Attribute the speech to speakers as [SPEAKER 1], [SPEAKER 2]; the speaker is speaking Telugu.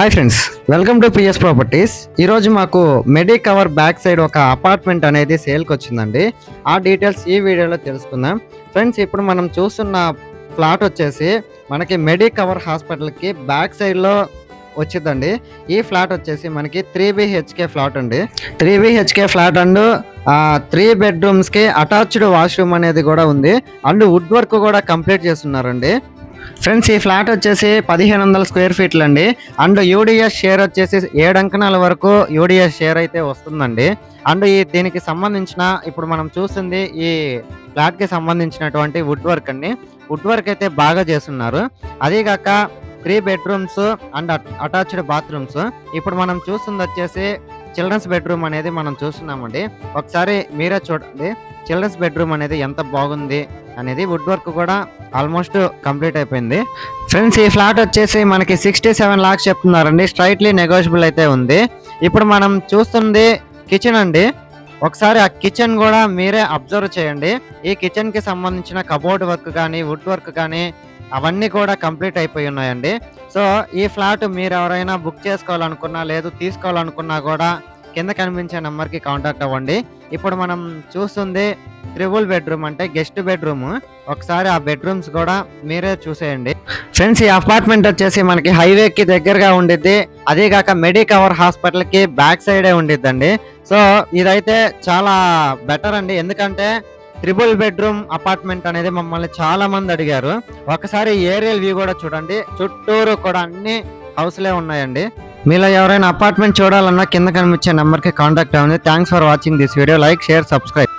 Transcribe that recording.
[SPEAKER 1] Hi friends, welcome to PS properties. ఈరోజు మాకు మెడి కవర్ బ్యాక్ సైడ్ ఒక అపార్ట్మెంట్ అనేది సేల్కి వచ్చిందండి. ఆ డీటెయిల్స్ ఈ వీడియోలో తెలుసుకుందాం. ఫ్రెండ్స్, ఇప్పుడు మనం చూస్తున్న ఫ్లాట్ వచ్చేసి మనకి మెడి కవర్ హాస్పిటల్కి బ్యాక్ సైడ్లో వచ్చిందండి. ఈ ఫ్లాట్ వచ్చేసి మనకి 3 BHK ఫ్లాట్ అండి. 3 BHK ఫ్లాట్ అండ్ 3 బెడ్రూమ్స్కి అటాచ్డ్ వాష్రూమ్ అనేది కూడా ఉంది. అండ్ వుడ్ వర్క్ కూడా కంప్లీట్ చేస్తున్నారండి. ఫ్రెండ్స్, ఈ ఫ్లాట్ వచ్చేసి 1500 స్క్వేర్ ఫీట్లు అండి. అండ్ యూడిఎస్ షేర్ వచ్చేసి 7 అంకణాల వరకు యూడిఎస్ షేర్ అయితే వస్తుందండి. అండ్ దీనికి సంబంధించిన ఇప్పుడు మనం చూస్తుంది ఈ ఫ్లాట్కి సంబంధించినటువంటి వుడ్ వర్క్ అండి. వుడ్ వర్క్ అయితే బాగా చేస్తున్నారు. అదేగాక 3 బెడ్రూమ్స్ అండ్ అటాచ్డ్ బాత్రూమ్స్. ఇప్పుడు మనం చూస్తుంది వచ్చేసి చిల్డ్రన్స్ బెడ్రూమ్ అనేది మనం చూస్తున్నామండి. ఒకసారి మీరే చూడండి చిల్డ్రన్స్ బెడ్రూమ్ అనేది ఎంత బాగుంది అనేది. వుడ్ వర్క్ కూడా ఆల్మోస్ట్ కంప్లీట్ అయిపోయింది. ఫ్రెండ్స్, ఈ ఫ్లాట్ వచ్చేసి మనకి 67 lakhs చెప్తున్నారండి. స్ట్రైట్లీ నెగోషియబుల్ అయితే ఉంది. ఇప్పుడు మనం చూస్తుంది కిచెన్ అండి. ఒకసారి ఆ కిచెన్ కూడా మీరే అబ్జర్వ్ చేయండి. ఈ కిచెన్ కి సంబంధించిన కబోర్డ్ వర్క్ కానీ వుడ్ వర్క్ కానీ అవన్నీ కూడా కంప్లీట్ అయిపోయి ఉన్నాయండి. సో ఈ ఫ్లాట్ మీరు ఎవరైనా బుక్ చేసుకోవాలనుకున్నా లేదు తీసుకోవాలనుకున్నా కూడా కింద కనిపించే నెంబర్కి కాంటాక్ట్ అవ్వండి. ఇప్పుడు మనం చూస్తుంది 3 బెడ్రూమ్ అంటే గెస్ట్ బెడ్రూమ్. ఒకసారి ఆ బెడ్రూమ్స్ కూడా మీరే చూసేయండి. ఫ్రెండ్స్, ఈ అపార్ట్మెంట్ వచ్చేసి మనకి హైవేకి దగ్గరగా ఉండిద్ది. అదేగాక మెడి కవర్ హాస్పిటల్కి బ్యాక్ సైడే ఉండిద్దండి. సో ఇదైతే చాలా బెటర్ అండి. ఎందుకంటే 3 బెడ్రూమ్ అపార్ట్మెంట్ అనేది మమ్మల్ని చాలా మంది అడిగారు. ఒకసారి ఏరియల్ వ్యూ కూడా చూడండి. చుట్టూరు కూడా అన్ని హౌస్లే ఉన్నాయండి. మీలో ఎవరైనా అపార్ట్మెంట్ చూడాలన్నా కింద కనిపించే నెంబర్కి కాంటాక్ట్ అవ్వండి. Thanks for watching this video. Like, share, subscribe.